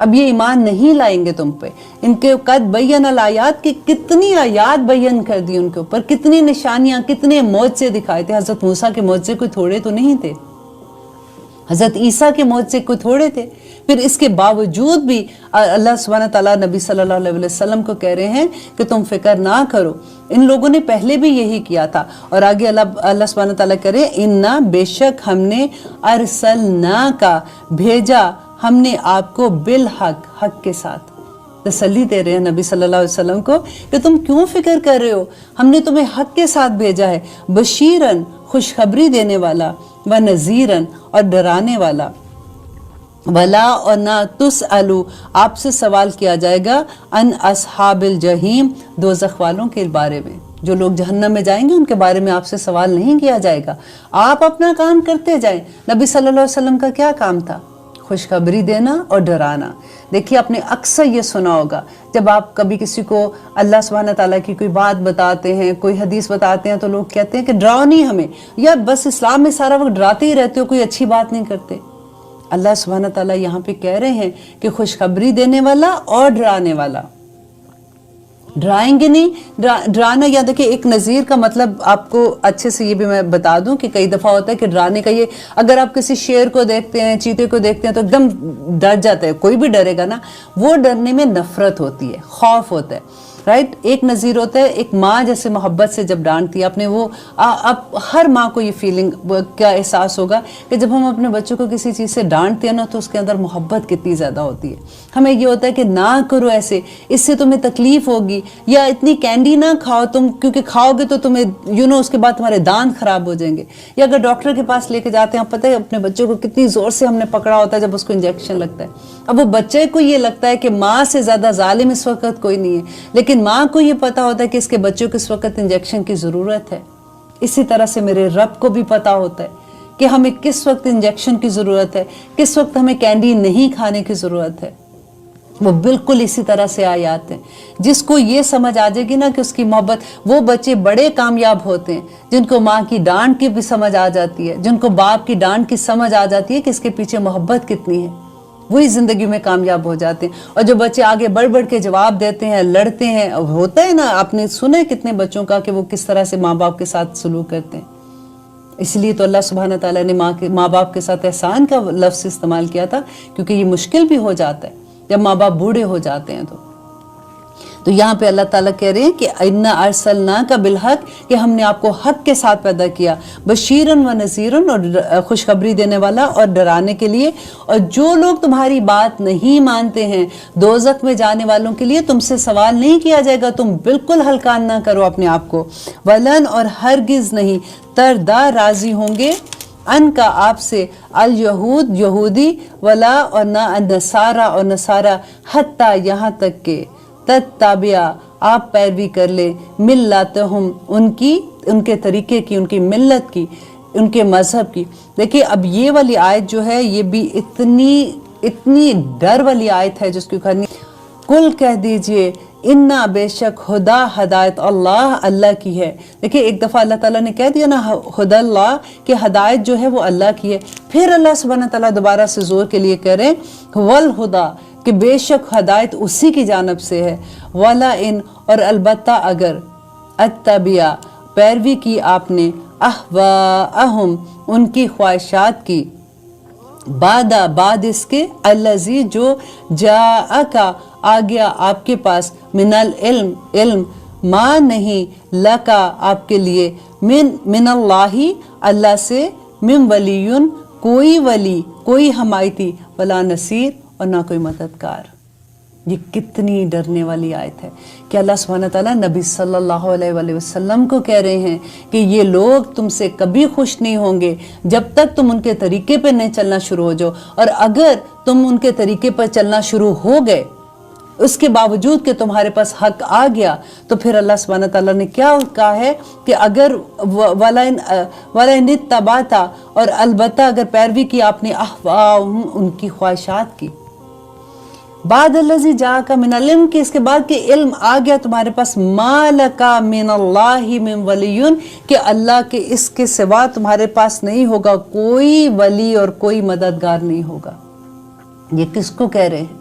अब ये ईमान नहीं लाएंगे तुम पे, इनके कद बय्यन अल आयात की, कितनी आयात बयन कर दी उनके ऊपर, कितनी निशानियां, कितने मौजज़े दिखाए थे। हज़रत मूसा के मौजज़े कोई थोड़े तो नहीं थे, हज़रत ईसा के मौजज़े कोई थोड़े थे। फिर इसके बावजूद भी अल्लाह सुब्हानहू व तआला नबी सल्लल्लाहु अलैहि वसल्लम को कह रहे हैं कि तुम फिक्र ना करो। इन लोगों ने पहले भी यही किया था। और आगे अल्लाह सुब्हानहू व तआला कह रहे हैं, इन्ना, बेशक हमने, अरसलना का, भेजा हमने आपको, बिल हक, हक के साथ। तसल्ली दे रहे हैं नबी सल्लल्लाहु अलैहि वसल्लम को कि तुम क्यों फिक्र कर रहे हो, हमने तुम्हें हक के साथ भेजा है, बशीरन, खुशखबरी देने वाला, व नज़ीरन, और डराने वाला। वला और ना तुसअलु, आपसे सवाल किया जाएगा अन अस्हाबिल जहीम, दोज़ख वालों के बारे में। जो लोग जहन्नम में जाएंगे उनके बारे में आपसे सवाल नहीं किया जाएगा, आप अपना काम करते जाएं। नबी सल्लल्लाहु अलैहि वसल्लम का क्या काम था? खुशखबरी देना और डराना। देखिए आपने अक्सर ये सुना होगा, जब आप कभी किसी को अल्लाह सुब्हानहू तआला की कोई बात बताते हैं, कोई हदीस बताते हैं, तो लोग कहते हैं कि डराओ नहीं हमें, या बस इस्लाम में सारा वक्त डराते ही रहते हो, कोई अच्छी बात नहीं करते। अल्लाह सुब्हानहू तआला यहाँ पे कह रहे हैं कि खुशखबरी देने वाला और डराने वाला। डराएंगे नहीं, डराना, या देखिए एक नज़ीर का मतलब आपको अच्छे से ये भी मैं बता दूं कि कई दफ़ा होता है कि डराने का ये, अगर आप किसी शेर को देखते हैं, चीते को देखते हैं तो एकदम डर जाते हैं, कोई भी डरेगा ना, वो डरने में नफरत होती है, खौफ होता है, राइट। एक नज़ीर होता है, एक माँ जैसे मोहब्बत से जब डांटती है आपने, वो अब हर माँ को ये फीलिंग का एहसास होगा कि जब हम अपने बच्चों को किसी चीज़ से डांटते हैं ना, तो उसके अंदर मोहब्बत कितनी ज़्यादा होती है। हमें ये होता है कि ना करो ऐसे, इससे तुम्हें तकलीफ़ होगी, या इतनी कैंडी ना खाओ तुम, क्योंकि खाओगे तो तुम्हें उसके बाद तुम्हारे दांत खराब हो जाएंगे। या अगर डॉक्टर के पास लेके जाते हैं, आप पता है अपने बच्चों को कितनी ज़ोर से हमने पकड़ा होता है जब उसको इंजेक्शन लगता है। अब वो बच्चे को ये लगता है कि माँ से ज़्यादा जालिम इस वक्त कोई नहीं है, लेकिन माँ को ये पता होता है कि इसके बच्चों को इस वक्त इंजेक्शन की ज़रूरत है। इसी तरह से मेरे रब को भी पता होता है कि हमें किस वक्त इंजेक्शन की ज़रूरत है, किस वक्त हमें कैंडी नहीं खाने की ज़रूरत है। वो बिल्कुल इसी तरह से आयात हैं। जिसको ये समझ आ जाएगी ना कि उसकी मोहब्बत, वो बच्चे बड़े कामयाब होते हैं जिनको माँ की डांट की भी समझ आ जाती है, जिनको बाप की डांट की समझ आ जाती है कि इसके पीछे मोहब्बत कितनी है, वही ज़िंदगी में कामयाब हो जाते हैं। और जो बच्चे आगे बढ़ बढ़ के जवाब देते हैं, लड़ते हैं, होता है ना, आपने सुना है कितने बच्चों का कि वो किस तरह से माँ बाप के साथ सलूक करते हैं। इसलिए तो अल्लाह सुब्हानहू तआला ने माँ बाप के साथ एहसान का लफ्ज़ इस्तेमाल किया था, क्योंकि ये मुश्किल भी हो जाता है जब माँ बाप बूढ़े हो जाते हैं। तो यहाँ पे अल्लाह ताला कह रहे हैं कि इन्ना अरसलनाका बिलहक, कि हमने आपको हक के साथ पैदा किया, बशीरन व नज़ीरन, और खुशखबरी देने वाला और डराने के लिए। और जो लोग तुम्हारी बात नहीं मानते हैं, दोज़ख में जाने वालों के लिए तुमसे सवाल नहीं किया जाएगा, तुम बिल्कुल हल्कान ना करो अपने आप को। वलन, और हरगिज़ नहीं, तरदा, राज़ी होंगे, अन का आपसे, अल यहूद, यहूदी, वला, और ना नसारा, और नसारा, हत्ता, यहाँ तक के, तत्ताबिया, आप पैरवी कर ले, मिल्लतहुम, उनकी, उनके तरीके की, उनकी मिल्लत की, उनके मजहब की। देखिए अब ये वाली आयत जो है, ये भी इतनी डर वाली आयत है जिसकी करनी, कुल कह दीजिए इन्ना, बेशक, हुदा, हदायत, अल्लाह की है। देखिए एक दफ़ा अल्लाह ताला ने कह दिया ना हुदल्लाह, कि हदायत जो है वो अल्लाह की है। फिर अल्लाह सुब्हानहू तआला दोबारा से जोर के लिए कह रहे हैं वल हुदा, कि बेशक हदायत उसी की जानब से है। वाला इन, और अलबत्ता अगर, अत्तबिया, पैरवी की आपने, अहवाअहुम, उनकी ख्वाहिशात की, बादा, बाद इसके, अल्लज़ी, जो जाअका, आ गया आपके पास, मिनल इल्म, इल्म, मा नहीं, लका, आपके लिए, मिनल्लाही, अल्लाह से, मिन वलीयुन, कोई वली, कोई हमायती, वला नसीर, और ना कोई मददगार। ये कितनी डरने वाली आयत है कि अल्लाह सुब्हानहू तआला नबी सल्लल्लाहु अलैहि वसल्लम को कह रहे हैं कि ये लोग तुमसे कभी खुश नहीं होंगे जब तक तुम उनके तरीके पर नहीं चलना शुरू हो जाओ। और अगर तुम उनके तरीके पर चलना शुरू हो गए, उसके बावजूद कि तुम्हारे पास हक आ गया, तो फिर अल्लाह सुब्हानहू तआला ने क्या कहा है कि अगर वला तबाता, और अलबत्ता अगर पैरवी की आपने, अहवा, उनकी ख्वाहिशात की, बाद अल्लज़ी जाका मिनल इल्म, के इसके बाद के इल्म आ गया तुम्हारे पास, मालका मिनल्लाहि मिन वलियुन, कि अल्लाह के इसके सिवा तुम्हारे पास नहीं होगा कोई वली और कोई मददगार नहीं होगा। ये किसको कह रहे हैं?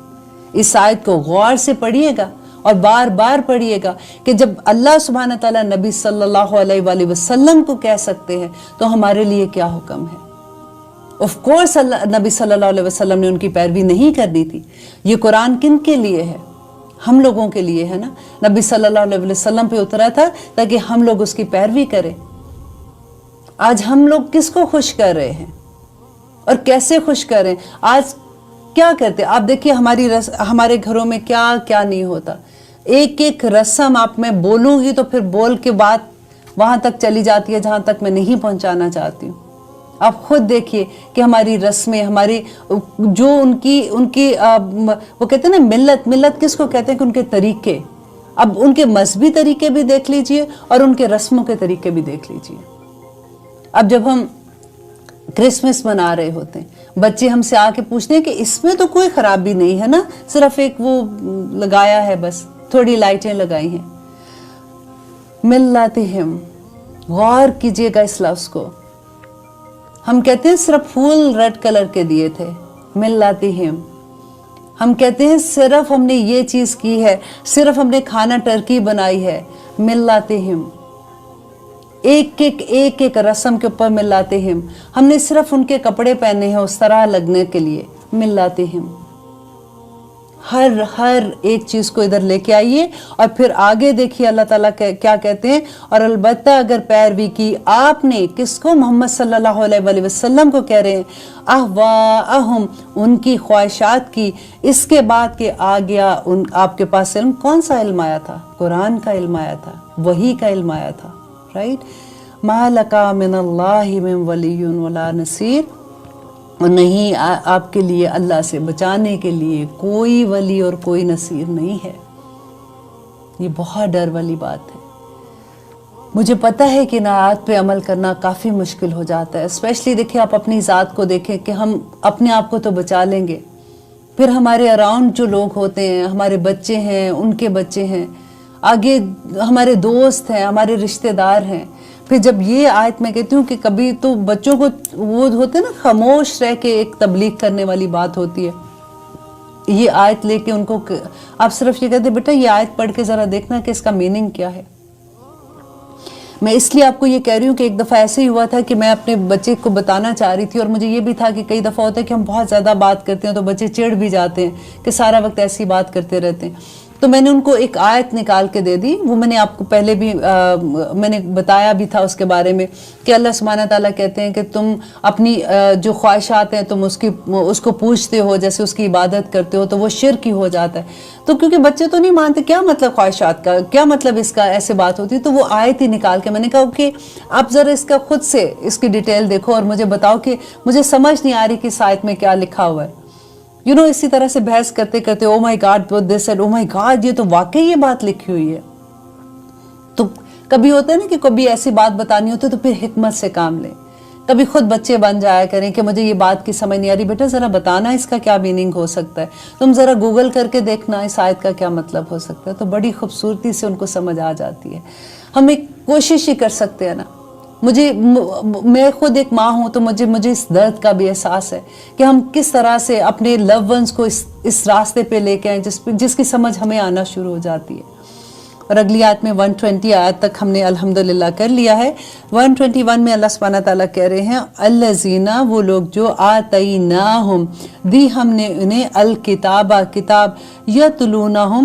इस आयत को गौर से पढ़िएगा और बार बार पढ़िएगा कि जब अल्लाह सुब्हानहू तआला नबी सल्लल्लाहु अलैहि वसल्लम को कह सकते हैं तो हमारे लिए क्या हुक्म है। ऑफ कोर्स नबी सल्लल्लाहु अलैहि वसल्लम ने उनकी पैरवी नहीं करनी थी। ये कुरान किन के लिए है? हम लोगों के लिए है ना। नबी सल्लल्लाहु अलैहि वसल्लम पे उतरा था ताकि हम लोग उसकी पैरवी करें। आज हम लोग किसको खुश कर रहे हैं और कैसे खुश कर रहे हैं? आज क्या करते? आप देखिए हमारे घरों में क्या क्या नहीं होता। एक एक रस्म आप मैं बोलूंगी तो फिर बोल के बात वहां तक चली जाती है जहां तक मैं नहीं पहुंचाना चाहती हूँ। आप खुद देखिए कि हमारी रस्में, हमारी जो उनकी वो कहते हैं ना मिल्लत किसको कहते हैं कि उनके तरीके, अब उनके मजहबी तरीके भी देख लीजिए और उनके रस्मों के तरीके भी देख लीजिए। अब जब हम क्रिसमस मना रहे होते हैं, बच्चे हमसे आके पूछते हैं कि इसमें तो कोई खराबी नहीं है ना, सिर्फ एक वो लगाया है, बस थोड़ी लाइटें लगाई हैं। मिल्लतिहिम, गौर कीजिएगा इस लफ्ज को। हम कहते हैं सिर्फ फूल रेड कलर के दिए थे, मिल्लतिहिम। हम कहते हैं सिर्फ हमने ये चीज की है, सिर्फ हमने खाना टर्की बनाई है, मिल्लतिहिम। एक एक रस्म के ऊपर मिल्लतिहिम। हमने सिर्फ उनके कपड़े पहने हैं उस तरह लगने के लिए, मिल्लतिहिम। हर एक चीज को इधर लेके आइए और फिर आगे देखिए अल्लाह ताला क्या कहते हैं। और अलबत्ता अगर पैरवी की आपने, किसको? मोहम्मद सल्लल्लाहु अलैहि वसल्लम को कह रहे हैं, अहवाअहुम, उनकी ख्वाहिशात की। इसके बाद के आ गया आपके पास इल्म। कौन सा इल्म आया था? कुरान का इल्म आया था, वही का इल्म आया था, राइट। मा लका मिनल्लाहि मिन वलिय्युन वला नसीर, और नहीं आपके लिए अल्लाह से बचाने के लिए कोई वली और कोई नसीर नहीं है। ये बहुत डर वाली बात है। मुझे पता है कि नायात पे अमल करना काफ़ी मुश्किल हो जाता है। स्पेशली देखिए, आप अपनी ज़ात को देखें कि हम अपने आप को तो बचा लेंगे, फिर हमारे अराउंड जो लोग होते हैं, हमारे बच्चे हैं, उनके बच्चे हैं, आगे हमारे दोस्त हैं, हमारे रिश्तेदार हैं। फिर जब ये आयत मैं कहती हूँ कि कभी तो बच्चों को वो होते हैं ना, खामोश रह के एक तबलीग करने वाली बात होती है, ये आयत लेके उनको आप सिर्फ ये कहते बेटा ये आयत पढ़ के ज़रा देखना कि इसका मीनिंग क्या है। मैं इसलिए आपको ये कह रही हूँ कि एक दफ़ा ऐसे ही हुआ था कि मैं अपने बच्चे को बताना चाह रही थी, और मुझे ये भी था कि कई दफ़ा होता है कि हम बहुत ज़्यादा बात करते हैं तो बच्चे चिढ़ भी जाते हैं कि सारा वक्त ऐसी बात करते रहते हैं। तो मैंने उनको एक आयत निकाल के दे दी। वो मैंने आपको पहले भी मैंने बताया भी था उसके बारे में कि अल्लाह सुब्हाना ताला कहते हैं कि तुम अपनी जो ख्वाहिशात हैं तुम उसको पूछते हो, जैसे उसकी इबादत करते हो, तो वो शिर्क ही हो जाता है। तो क्योंकि बच्चे तो नहीं मानते क्या मतलब ख्वाहिशात का, क्या मतलब इसका, ऐसे बात होती है। तो वो आयत ही निकाल के मैंने कहा कि आप ज़रा इसका खुद से इसकी डिटेल देखो और मुझे बताओ कि मुझे समझ नहीं आ रही कि इस आयत में क्या लिखा हुआ है। इसी तरह से बहस करते करते oh my God this said, oh my God ये तो वाकई ये बात लिखी हुई है। तो कभी होता है ना कि कभी ऐसी बात बतानी होती है तो फिर हिकमत से काम लें। कभी खुद बच्चे बन जाया करें कि मुझे ये बात की समझ नहीं आ रही, बेटा ज़रा बताना इसका क्या मीनिंग हो सकता है, तुम ज़रा गूगल करके देखना इस आयत का क्या मतलब हो सकता है। तो बड़ी खूबसूरती से उनको समझ आ जाती है। हम एक कोशिश ही कर सकते हैं ना। मैं खुद एक माँ हूँ तो मुझे इस दर्द का भी एहसास है कि हम किस तरह से अपने लव वंस को इस रास्ते पे लेके आए जिसकी समझ हमें आना शुरू हो जाती है। और अगली आयत में 120 आयत तक हमने अल्हम्दुलिल्लाह कर लिया है। 121 में अल्लाह सुब्हाना ताला कह रहे हैं, अल्लज़ीना, वो लोग जो आतईनाहुम, दी हमने उन्हें, अल किताबा, किताब, यतलूनहु,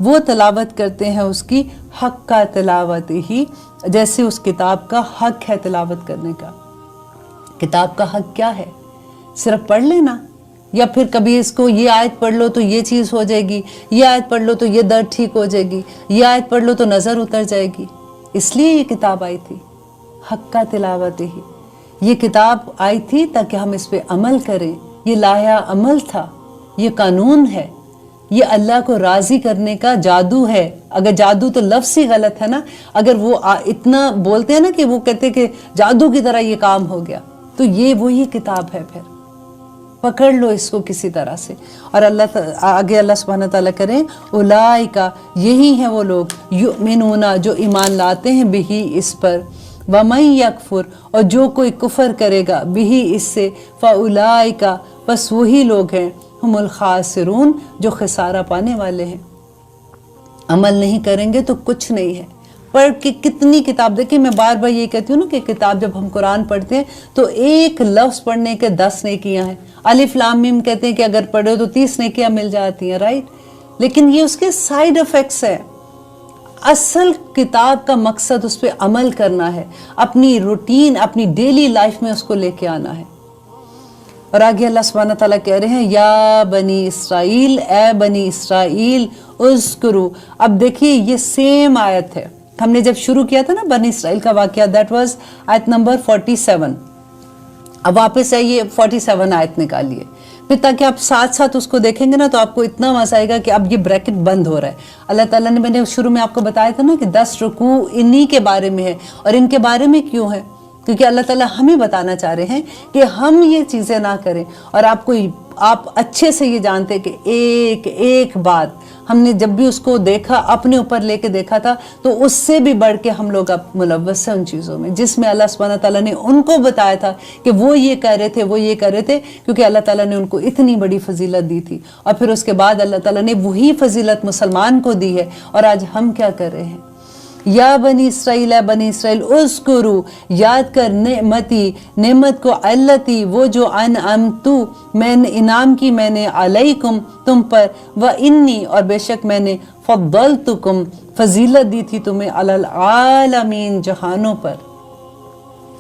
वो तलावत करते हैं उसकी, हक का तिलावत ही, जैसे उस किताब का हक है तिलावत करने का। किताब का हक क्या है? सिर्फ पढ़ लेना, या फिर कभी इसको ये आयत पढ़ लो तो ये चीज़ हो जाएगी, ये आयत पढ़ लो तो ये दर्द ठीक हो जाएगी, ये आयत पढ़ लो तो नज़र उतर जाएगी। इसलिए ये किताब आई थी, हक का तिलावत ही। ये किताब आई थी ताकि हम इस पे अमल करें। ये लाया अमल था, ये कानून है, ये अल्लाह को राज़ी करने का जादू है। अगर जादू तो लफ्ज़ ही गलत है ना, अगर वो इतना बोलते हैं ना कि वो कहते हैं कि जादू की तरह ये काम हो गया, तो ये वही किताब है। फिर पकड़ लो इसको किसी तरह से। और आगे अल्लाह सुब्हानहू तआला करें, उलाइका, यही हैं वो लोग, युमिनूना, जो ईमान लाते हैं, बिही, इस पर, वमन यकफुर, और जो कोई कुफर करेगा, बिही, इससे, फउलाइका, बस वही लोग हैं, हुमुल खासिरून, जो खसारा पाने वाले हैं। अमल नहीं करेंगे तो कुछ नहीं है। पढ़ के कितनी किताब, देखिए मैं बार बार ये कहती हूँ ना कि किताब जब हम कुरान पढ़ते हैं तो एक लफ्ज़ पढ़ने के 10 नेकियां हैं। अलिफ लाम मीम कहते हैं कि अगर पढ़ो तो 30 नेकियां मिल जाती हैं, राइट। लेकिन ये उसके साइड इफ़ेक्ट्स है। असल किताब का मकसद उस पर अमल करना है, अपनी रूटीन, अपनी डेली लाइफ में उसको लेके आना है। और आगे अल्लाह सुब्हानहू तआला कह रहे हैं, या बनी इसराइल, ए बनी इसराइल, उज़्कुरू। अब देखिए ये सेम आयत है, हमने जब शुरू किया था ना बनी इसराइल का वाकया, दैट वाज आयत नंबर 47। अब वापस आइए 47 आयत निकालिए, फिर ताकि आप साथ साथ उसको देखेंगे ना तो आपको इतना मजा आएगा कि अब ये ब्रैकेट बंद हो रहा है। अल्लाह ताला ने, मैंने शुरू में आपको बताया था ना कि 10 रुकू इन्हीं के बारे में है। और इनके बारे में क्यों है? क्योंकि अल्लाह ताला हमें बताना चाह रहे हैं कि हम ये चीज़ें ना करें। और आप अच्छे से ये जानते हैं कि एक एक बात हमने जब भी उसको देखा, अपने ऊपर लेके देखा था, तो उससे भी बढ़ के हम लोग अब मुलव्वस हैं उन चीज़ों में जिसमें अल्लाह सुब्हानहू ताला ने उनको बताया था कि वो ये कर रहे थे, वो ये कर रहे थे, क्योंकि अल्लाह ताला ने उनको इतनी बड़ी फजीलत दी थी। और फिर उसके बाद अल्लाह ताला ने वही फजीलत मुसलमान को दी है। और आज हम क्या कर रहे हैं? या बनी इसराइल, बनी इसराइल उस्कुरू, याद कर नेमत को, अल्लती वो जो अनअमतु मैंने इनाम की मैंने, अलैकुम तुम पर, व इन्नी और बेशक मैंने, फद्दलतुकुम फजीलत दी थी तुम्हें, अलल आलमीन जहानों पर।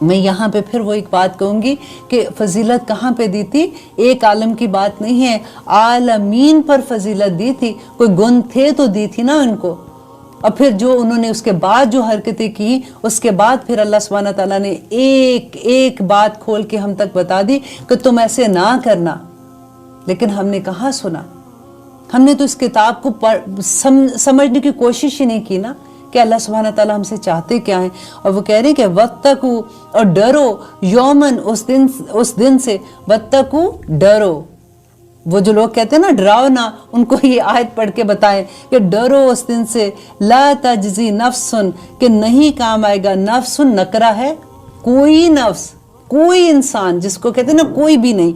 मैं यहाँ पे फिर वो एक बात कहूँगी कि फजीलत कहाँ पे दी थी? एक आलम की बात नहीं है, आलमीन पर फजीलत दी थी। कोई गुण थे तो दी थी ना उनको। और फिर जो उन्होंने उसके बाद जो हरकतें की, उसके बाद फिर अल्लाह सुब्हानहू ताला ने एक एक बात खोल के हम तक बता दी कि तुम ऐसे ना करना। लेकिन हमने कहाँ सुना? हमने तो इस किताब को समझने की कोशिश ही नहीं की ना कि अल्लाह सुब्हानहू ताला हमसे चाहते क्या हैं। और वो कह रहे हैं कि वत्तकू, और डरो, यौमन उस दिन से, वत्तकू डरो। वो जो लोग कहते हैं ना डराओ ना, उनको ये आयत पढ़ के बताएं कि डरो उस दिन से, ला तजजी नफ्सुन, कि नहीं काम आएगा, नफ्सुन नकरा है, कोई नफ्स, कोई इंसान, जिसको कहते हैं ना कोई भी नहीं,